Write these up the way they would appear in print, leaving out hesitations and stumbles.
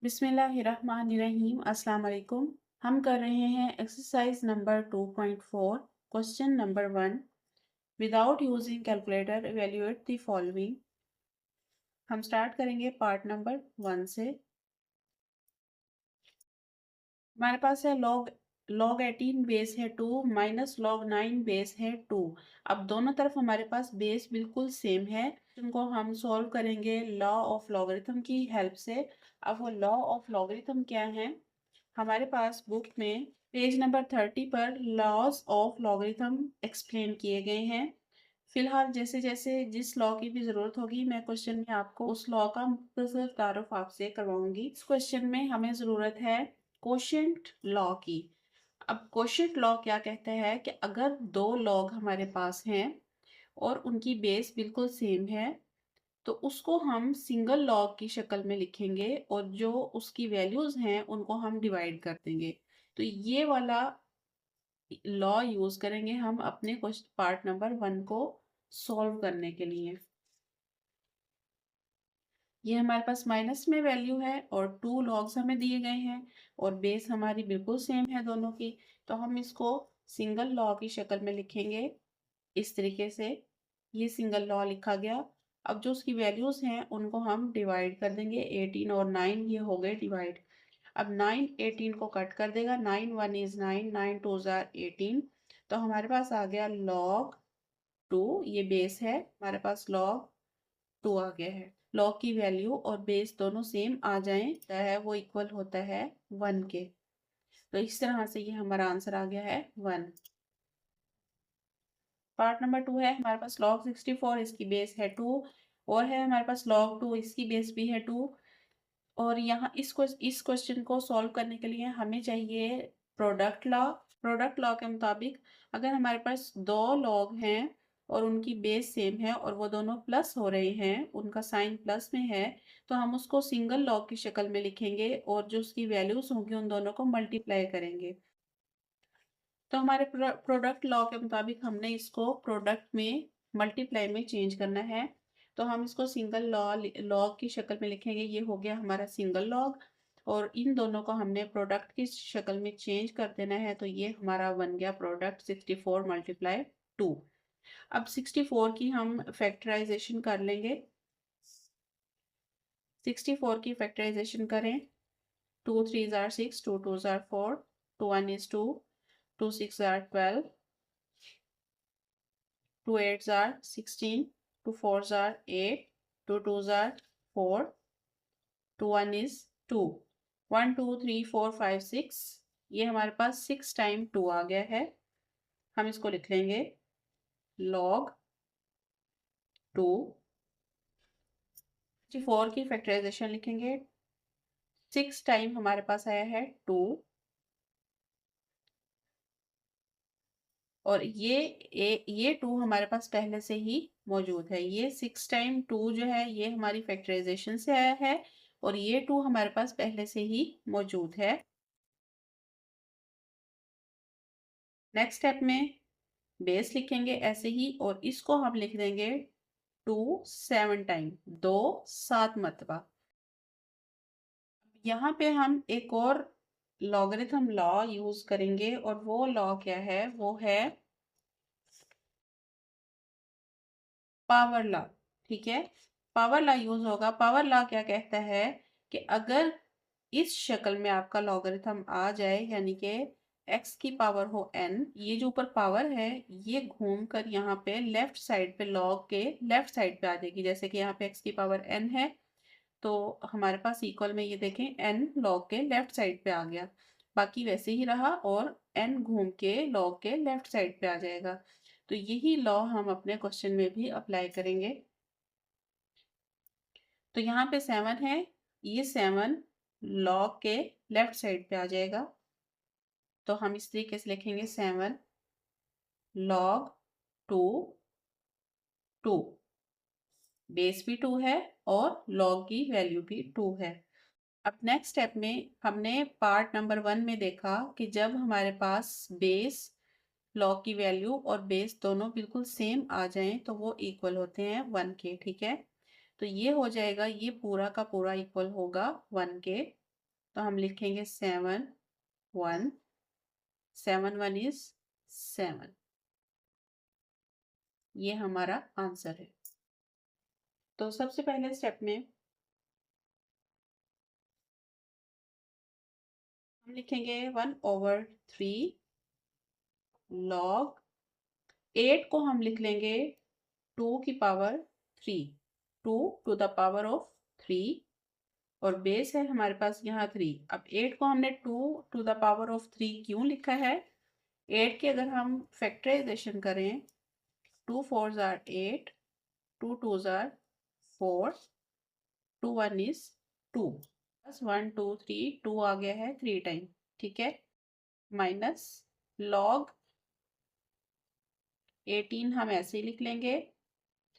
बिस्मिल्लाहिर्रहमानिर्रहीम। अस्सलाम वालेकुम। हम कर रहे हैं exercise number 2.4 question number 1। Without using calculator evaluate the following. हम स्टार्ट करेंगे पार्ट नंबर 1 से। हमारे पास है log 18 बेस है 2 माइनस log 9 बेस है 2। अब दोनों तरफ हमारे पास बेस बिल्कुल सेम है, जिनको हम सॉल्व करेंगे लॉ ऑफ लॉगरिथम की हेल्प से। अब वो लॉ ऑफ लॉगरिथम क्या है, हमारे पास बुक में पेज नंबर 30 पर लॉज ऑफ लॉगरिथम एक्सप्लेन किए गए हैं। फिलहाल जैसे जैसे जिस लॉ की भी ज़रूरत होगी, मैं क्वेश्चन में आपको उस लॉ का मुख्तसर तारुफ आपसे करवाऊंगी। इस क्वेश्चन में हमें ज़रूरत है कोशेंट लॉ की। अब कोशेंट लॉ क्या कहता है कि अगर दो लॉग हमारे पास हैं और उनकी बेस बिल्कुल सेम है, तो उसको हम सिंगल लॉग की शक्ल में लिखेंगे और जो उसकी वैल्यूज हैं उनको हम डिवाइड कर देंगे। तो ये वाला लॉ यूज करेंगे हम अपने क्वेश्चन पार्ट नंबर 1 को सॉल्व करने के लिए। ये हमारे पास माइनस में वैल्यू है और 2 लॉग्स हमें दिए गए हैं और बेस हमारी बिल्कुल सेम है दोनों की। तो हम इसको सिंगल लॉ की शक्ल में लिखेंगे इस तरीके से। ये सिंगल लॉ लिखा गया। अब जो उसकी वैल्यूज हैं उनको हम डिवाइड कर देंगे। 18 और 9 ये हो गए डिवाइड। अब 9 18 को कट कर देगा। 9 1 इज 9, 9 2 जार 18। तो हमारे पास आ गया log 2। ये बेस है, हमारे पास log 2 आ गया है। log की वैल्यू और बेस दोनों सेम आ जाएं तो है वो इक्वल होता है 1 के। तो इस तरह से ये हमारा आंसर आ गया है 1। पार्ट नंबर 2 है, हमारे पास log 64, इसकी बेस है 2। और है हमारे पास log 2, इसकी बेस भी है 2। और यहाँ इस क्वेश्चन को सॉल्व करने के लिए हमें चाहिए प्रोडक्ट लॉ। प्रोडक्ट लॉ के मुताबिक अगर हमारे पास दो लॉग हैं और उनकी बेस सेम है और वो दोनों प्लस हो रहे हैं, उनका साइन प्लस में है, तो हम उसको सिंगल लॉग की शक्ल में लिखेंगे और जो उसकी वैल्यूज होंगी उन दोनों को मल्टीप्लाई करेंगे। तो हमारे प्रोडक्ट लॉ के मुताबिक हमने इसको प्रोडक्ट में मल्टीप्लाई में चेंज करना है। तो हम इसको सिंगल लॉग की शक्ल में लिखेंगे। ये हो गया हमारा सिंगल लॉग और इन दोनों को हमने प्रोडक्ट की शक्ल में चेंज कर देना है। तो ये हमारा बन गया प्रोडक्ट 64 मल्टीप्लाई 2। अब 64 की हम फैक्टराइजेशन कर लेंगे। 64 की फैक्टराइजेशन करें। 2 3 jar 6, 2 2 jar 4, 2 1 is 2, 2 6 jar 12, 2 8s are 16, 2 4s are 8, 2 2s are 4, 2 1 is 2, 1 2 3 4 5 6। ये हमारे पास 6 टाइम 2 आ गया है। हम इसको लिख लेंगे log 2। 4 की फैक्टराइजेशन लिखेंगे। 6 टाइम हमारे पास आया है 2 और ये 2 हमारे पास पहले से ही मौजूद है। ये 6 टाइम 2 जो है ये हमारी फैक्टराइजेशन से आया है और ये 2 हमारे पास पहले से ही मौजूद है। नेक्स्ट स्टेप में बेस लिखेंगे ऐसे ही और इसको हम लिख देंगे 2 7 टाइम, 2 7 मरतबा। यहाँ पे हम एक और लॉगरिथम लॉ यूज करेंगे और वो लॉ क्या है, वो है पावर लॉ। ठीक है, पावर लॉ यूज होगा। पावर लॉ क्या कहता है कि अगर इस शक्ल में आपका लॉगरिथम आ जाए, यानी कि x की पावर हो n, ये जो ऊपर पावर है ये घूम कर यहाँ पे लेफ्ट साइड पे लॉग के लेफ्ट साइड पे आ जाएगी। जैसे कि यहाँ पे x की पावर n है तो हमारे पास इक्वल में ये देखें n लॉग के लेफ्ट साइड पे आ गया, बाकी वैसे ही रहा और n घूम के लॉग के लेफ्ट साइड पे आ जाएगा। तो यही लॉ हम अपने क्वेश्चन में भी अप्लाई करेंगे। तो यहाँ पे 7 है, ये 7 लॉग के लेफ्ट साइड पे आ जाएगा। तो हम इस तरीके से लिखेंगे 7 log 2 2। बेस भी 2 है और log की वैल्यू भी 2 है। अब नेक्स्ट स्टेप में हमने पार्ट नंबर 1 में देखा कि जब हमारे पास बेस, log की वैल्यू और बेस दोनों बिल्कुल सेम आ जाएं तो वो इक्वल होते हैं 1 के। ठीक है, तो ये हो जाएगा, ये पूरा का पूरा इक्वल होगा 1 के। तो हम लिखेंगे 7 1, 7 1 इज 7। ये हमारा आंसर है। तो सबसे पहले स्टेप में हम लिखेंगे 1/3 लॉग 8 को हम लिख लेंगे 2 की power 3, 2 to the power of 3, और बेस है हमारे पास यहाँ 3। अब 8 को हमने 2 टू द पावर ऑफ 3 क्यों लिखा है? 8 की अगर हम फैक्टराइजेशन करें, 2 4s are 8, 2 2s are 4, 2 1 is 2, बस 1 2 3, 2 आ गया है 3 टाइम, ठीक है। माइनस लॉग 18 हम ऐसे ही लिख लेंगे,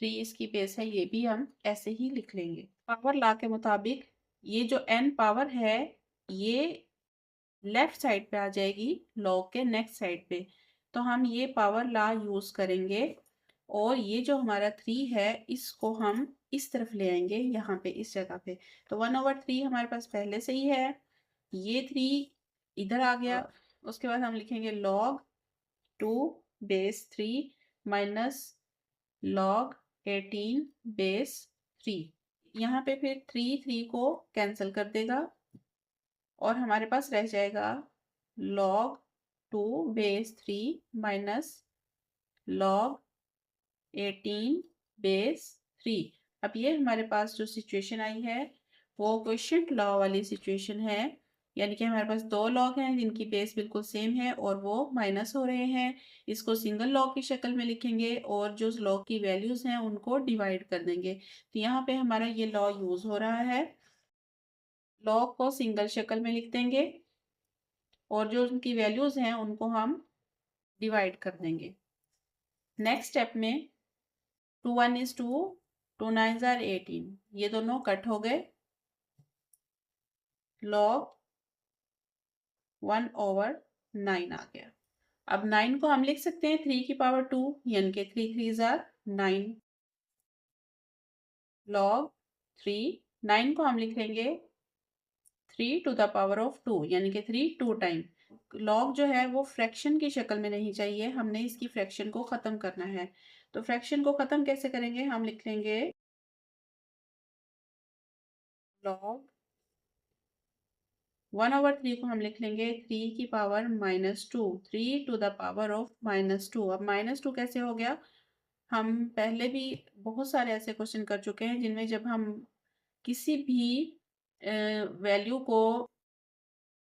3 इसकी बेस है, ये भी हम ऐसे ही लिख लेंगे। पावर लॉ के मुताबिक ये जो n पावर है ये लेफ्ट साइड पे आ जाएगी लॉग के नेक्स्ट साइड पे, तो हम ये पावर लॉ यूज करेंगे और ये जो हमारा 3 है इसको हम इस तरफ ले आएंगे, यहाँ पे इस जगह पे। तो 1/3 हमारे पास पहले से ही है, ये 3 इधर आ गया। उसके बाद हम लिखेंगे log 2 base 3 minus log 18 base 3। यहाँ पे फिर 3 3 को कैंसिल कर देगा और हमारे पास रह जाएगा log 2 base 3 minus log 18 base 3। अब ये हमारे पास जो सिचुएशन आई है वो क्वोशिएंट लॉ वाली सिचुएशन है, यानी कि हमारे पास दो लॉग हैं जिनकी बेस बिल्कुल सेम है और वो माइनस हो रहे हैं। इसको सिंगल लॉग की शक्ल में लिखेंगे और जो लॉग की वैल्यूज हैं उनको डिवाइड कर देंगे। तो यहाँ पे हमारा ये लॉ यूज हो रहा है। लॉग को सिंगल शक्ल में लिख देंगे और जो उनकी वैल्यूज हैं उनको हम डिवाइड कर देंगे। नेक्स्ट स्टेप में 2 1 is 2, 2 9s are 18, ये दोनों कट हो गए, log 1/9 आ गया। अब 9 को हम लिख सकते हैं 3 की पावर 2, यानी कि 3 3s are 9, log 3, 9 को हम लिख लेंगे 3 टू द पावर ऑफ 2, यानी कि 3 2 टाइम। लॉग जो है वो फ्रैक्शन की शक्ल में नहीं चाहिए, हमने इसकी फ्रैक्शन को खत्म करना है। तो फ्रैक्शन को खत्म कैसे करेंगे? हम लिख लेंगे लॉग 1/3 को हम लिख लेंगे 3 की power -2, 3 to the power of -2। अब -2 कैसे हो गया? हम पहले भी बहुत सारे ऐसे क्वेश्चन कर चुके हैं जिनमें जब हम किसी भी वैल्यू को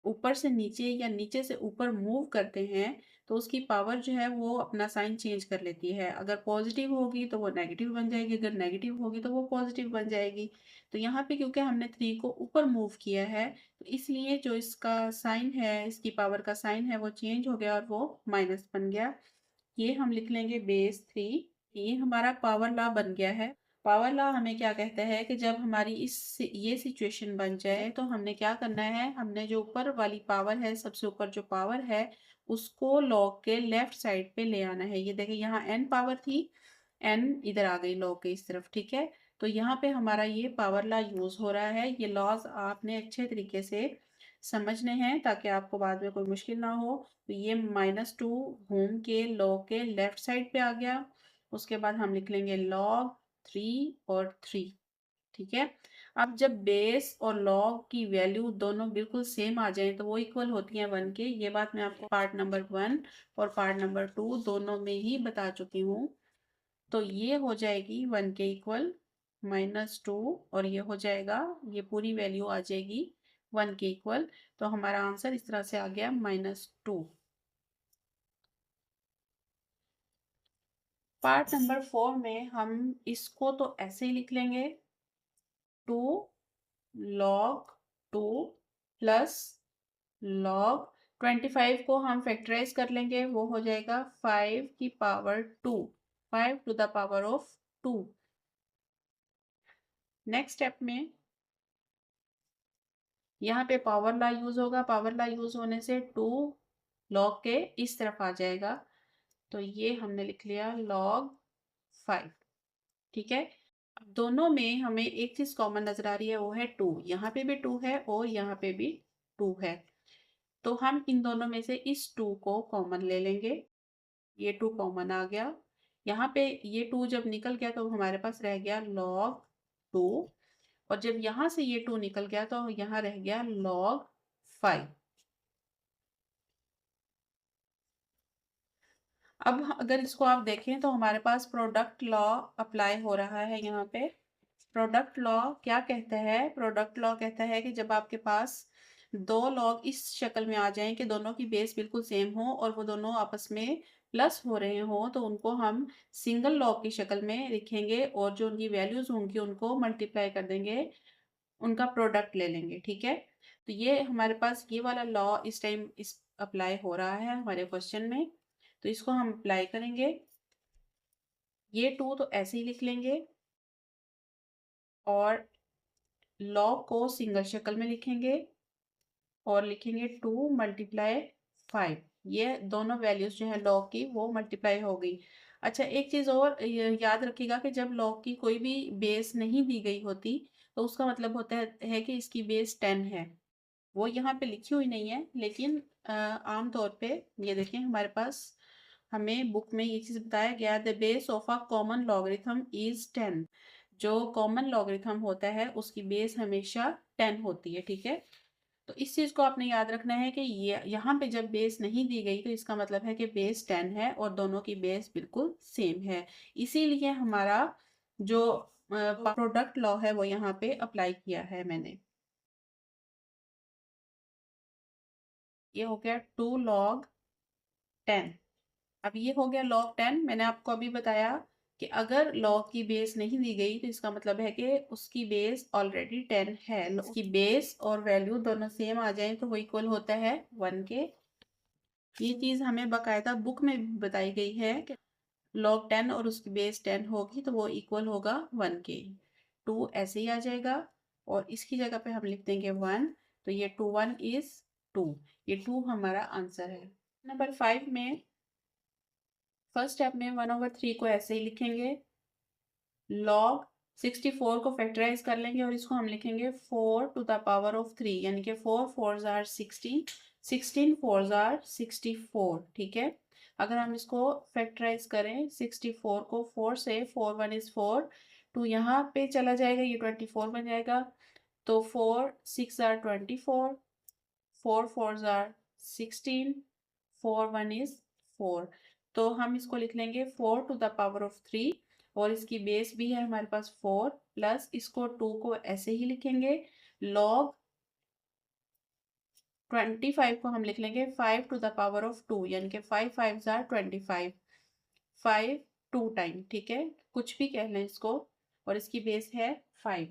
ऊपर से नीचे या नीचे से ऊपर मूव करते हैं तो उसकी पावर जो है वो अपना साइन चेंज कर लेती है। अगर पॉजिटिव होगी तो वो नेगेटिव बन जाएगी, अगर नेगेटिव होगी तो वो पॉजिटिव बन जाएगी। तो यहाँ पे क्योंकि हमने 3 को ऊपर मूव किया है तो इसलिए जो इसका साइन है, इसकी पावर का साइन है वो चेंज हो गया और वो माइनस बन गया। ये हम लिख लेंगे बेस 3। ये हमारा पावर लॉ बन गया है। पावर लॉ हमें क्या कहता है कि जब हमारी ये सिचुएशन बन जाए तो हमने क्या करना है, हमने जो ऊपर वाली पावर है, सबसे ऊपर जो पावर है उसको लॉग के लेफ्ट साइड पे ले आना है। ये देखिए यहाँ n पावर थी, n इधर आ गई लॉग के इस तरफ, ठीक है। तो यहाँ पे हमारा ये पावर लॉ यूज हो रहा है। ये लॉज आपने अच्छे तरीके से समझने हैं ताकि आपको बाद में कोई मुश्किल ना हो। तो ये -2 घूम के लॉग के लेफ्ट साइड पे आ गया। उसके बाद हम लिख लेंगे log 3 और 3, ठीक है। अब जब बेस और लॉग की वैल्यू दोनों बिल्कुल सेम आ जाएं तो वो इक्वल होती हैं 1 के। ये बात मैं आपको पार्ट नंबर 1 और पार्ट नंबर 2 दोनों में ही बता चुकी हूँ। तो ये हो जाएगी 1 के इक्वल -2 और ये हो जाएगा, ये पूरी वैल्यू आ जाएगी 1 के इक्वल। तो हमारा आंसर इस तरह से आ गया -2। पार्ट नंबर 4 में हम इसको तो ऐसे ही लिख लेंगे 2 log 2 प्लस log 25 को हम फैक्टराइज कर लेंगे, वो हो जाएगा 5 की power 2, 5 to the power of 2। Next step में यहाँ पे पावर लॉ यूज होगा। पावर लॉ यूज होने से 2 log के इस तरफ आ जाएगा, तो ये हमने लिख लिया log 5, ठीक है। अब दोनों में हमें एक चीज कॉमन नजर आ रही है, वो है 2। यहाँ पे भी 2 है और यहाँ पे भी 2 है। तो हम इन दोनों में से इस 2 को कॉमन ले लेंगे। ये 2 कॉमन आ गया। यहाँ पे ये 2 जब निकल गया तो हमारे पास रह गया log 2, और जब यहाँ से ये 2 निकल गया तो यहाँ रह गया log 5। अब अगर इसको आप देखें तो हमारे पास प्रोडक्ट लॉ अप्लाई हो रहा है। यहाँ पे प्रोडक्ट लॉ क्या कहता है? प्रोडक्ट लॉ कहता है कि जब आपके पास दो लॉग इस शक्ल में आ जाएं कि दोनों की बेस बिल्कुल सेम हो और वो दोनों आपस में प्लस हो रहे हो, तो उनको हम सिंगल लॉग की शक्ल में लिखेंगे और जो उनकी वैल्यूज होंगी उनको मल्टीप्लाई कर देंगे, उनका प्रोडक्ट ले लेंगे। ठीक है, तो ये हमारे पास ये वाला लॉ इस टाइम इस अप्लाई हो रहा है हमारे क्वेश्चन में। तो इसको हम अप्लाई करेंगे। ये 2 तो ऐसे ही लिख लेंगे और लॉग को सिंगल शक्ल में लिखेंगे और लिखेंगे 2 मल्टीप्लाई 5। ये दोनों वैल्यूज जो है लॉग की वो मल्टीप्लाई हो गई। अच्छा, एक चीज़ और याद रखिएगा कि जब लॉग की कोई भी बेस नहीं दी गई होती तो उसका मतलब होता है कि इसकी बेस 10 है। वो यहाँ पे लिखी हुई नहीं है, लेकिन आम तौर पे ये देखें हमारे पास हमें बुक में ये चीज़ बताया गया, the base of a common logarithm is 10। जो कॉमन लॉगरिथम होता है उसकी बेस हमेशा 10 होती है। ठीक है, तो इस चीज़ को आपने याद रखना है कि ये यहाँ पे जब बेस नहीं दी गई तो इसका मतलब है कि बेस 10 है और दोनों की बेस बिल्कुल सेम है। इसीलिए हमारा जो प्रोडक्ट लॉ है वो यहाँ पे अप्लाई किया है मैंने। ये हो गया 2 log 10। अब ये हो गया log 10। मैंने आपको अभी बताया कि अगर log की बेस नहीं दी गई तो इसका मतलब है कि उसकी बेस ऑलरेडी 10 है। उसकी बेस और वैल्यू दोनों सेम आ जाएं तो वो इक्वल होता है 1 के। ये चीज़ हमें बाकायदा बुक में भी बताई गई है कि log 10 और उसकी बेस 10 होगी तो वो इक्वल होगा 1 के। 2 ऐसे ही आ जाएगा और इसकी जगह पे हम लिख देंगे 1। तो ये 2 1 इज 2। ये 2 हमारा आंसर है। नंबर 5 में फर्स्ट स्टेप में 1/3 को ऐसे ही लिखेंगे। log 64 को फैक्टराइज कर लेंगे और इसको हम लिखेंगे 4 टू द पावर ऑफ 3, यानी कि 4 4s आर 16, 16 4s आर 64। ठीक है, अगर हम इसको फैक्टराइज करें 64 को 4 से, 4 1 इज 4, तो यहाँ पे चला जाएगा, ये 24 बन जाएगा। तो 4 6 आर 24, 4 4s आर 16, 4 1 इज 4। तो हम इसको लिख लेंगे 4 टू द पावर ऑफ 3 और इसकी बेस भी है हमारे पास 4, प्लस इसको 2 को ऐसे ही लिखेंगे। log 25 को हम लिख लेंगे 5 टू द पावर ऑफ 2, यानी कि 5 5s आर 25, 5 2 टाइम। ठीक है, कुछ भी कह लें इसको, और इसकी बेस है 5।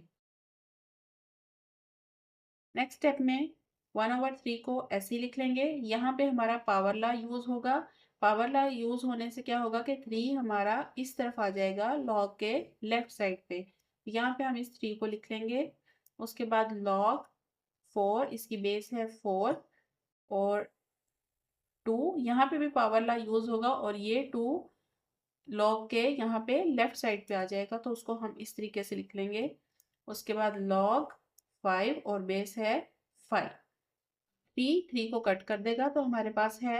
नेक्स्ट स्टेप में 1/3 को ऐसे ही लिख लेंगे। यहाँ पे हमारा पावर लॉ यूज होगा। पावर लॉ यूज होने से क्या होगा कि 3 हमारा इस तरफ आ जाएगा लॉग के लेफ्ट साइड पे। यहाँ पे हम इस 3 को लिख लेंगे। उसके बाद log 4, इसकी बेस है 4, और 2 यहाँ पे भी पावर लॉ यूज होगा और ये 2 लॉग के यहाँ पे लेफ्ट साइड पे आ जाएगा, तो उसको हम इस तरीके से लिख लेंगे। उसके बाद log 5 और बेस है 5। 3 को कट कर देगा तो हमारे पास है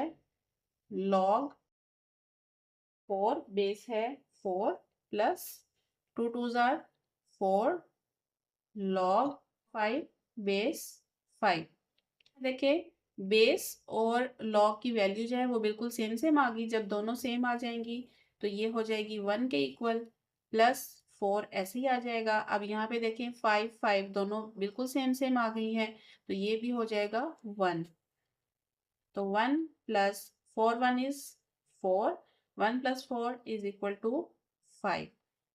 log 4, बेस है 4, plus 2 2s are 4, log 5 base 5। देखिए, बेस और log की वैल्यू जो है वो बिल्कुल सेम सेम आ गई। जब दोनों सेम आ जाएंगी तो ये हो जाएगी 1 के इक्वल, प्लस 4 ऐसे ही आ जाएगा। अब यहाँ पे देखें 5 5 दोनों बिल्कुल सेम सेम आ गई हैं, तो ये भी हो जाएगा 1। तो 1 plus 4 1 is 4, 1 plus 4 is equal to 5।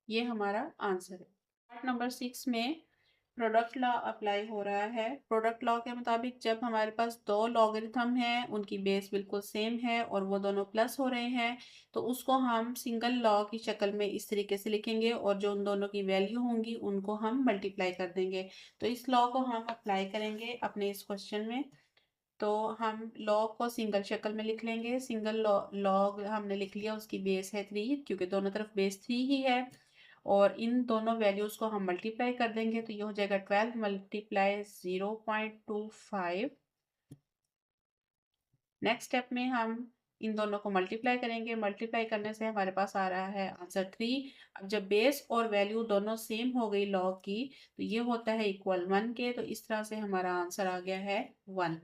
ये हमारा आंसर है। पार्ट नंबर 6 में प्रोडक्ट लॉ अप्लाई हो रहा है। प्रोडक्ट लॉ के मुताबिक जब हमारे पास दो लॉगरिथम हैं, उनकी बेस बिल्कुल सेम है और वो दोनों प्लस हो रहे हैं, तो उसको हम सिंगल लॉ की शक्ल में इस तरीके से लिखेंगे और जो उन दोनों की वैल्यू होंगी उनको हम मल्टीप्लाई कर देंगे। तो इस लॉ को हम अप्लाई करेंगे अपने इस क्वेश्चन में। तो हम लॉग को सिंगल शक्ल में लिख लेंगे। सिंगल लॉग हमने लिख लिया, उसकी बेस है 3, क्योंकि दोनों तरफ बेस 3 ही है, और इन दोनों वैल्यूज को हम मल्टीप्लाई कर देंगे तो ये हो जाएगा 12 मल्टीप्लाई 0.25 नेक्स्ट स्टेप में हम इन दोनों को मल्टीप्लाई करेंगे। मल्टीप्लाई करने से हमारे पास आ रहा है आंसर 3। अब जब बेस और वैल्यू दोनों सेम हो गई लॉग की, तो ये होता है इक्वल 1 के, तो इस तरह से हमारा आंसर आ गया है 1।